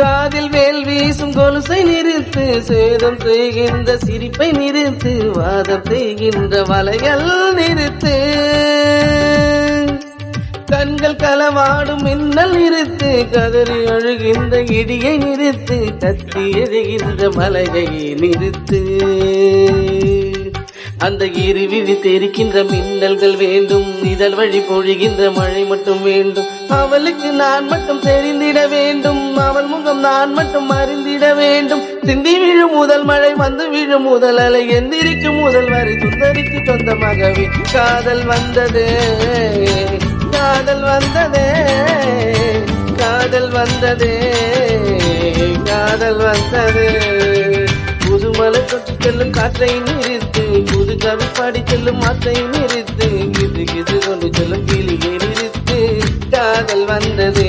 காதில் வேல் வீசும் கொலுசை நிறுத்து, சேதம் செய்கின்ற சிரிப்பை நிறுத்து, வாதம் செய்கின்ற வளையல் நிறுத்து, கண்கள் களவாடும் மின்னல் நிறுத்து, கதறி அழுகின்ற இடியை நிறுத்து, கத்தி எழுகின்ற மலையை நிறுத்து. அந்த இருவிழி தெரிக்கின்ற மின்னல்கள் வேண்டும், இதழ் வழி பொழிகின்ற மழை மட்டும் வேண்டும். அவளுக்கு நான் மட்டும் தெரிந்திட வேண்டும், அவள் முகம் நான் மட்டும் அறிந்திட வேண்டும். சிந்தி விழும் முதல் மழை, வந்து விழும் முதல் அலை, எந்திரிக்கும் முதல் வரை சுந்தரிக்கு சொந்தமாகவே காதல் வந்தது, காதல் வந்ததே, காதல் வந்ததே, காதல் வந்தது. புதுமலை தொட்டு செல்லும் காற்றை நிறுத்து, புது கவி பாடி செல்லும் மாற்றை நிறுத்து, கிது கிது கொண்டு செல்லும் கிளியை நிறுத்து, காதல் வந்ததே.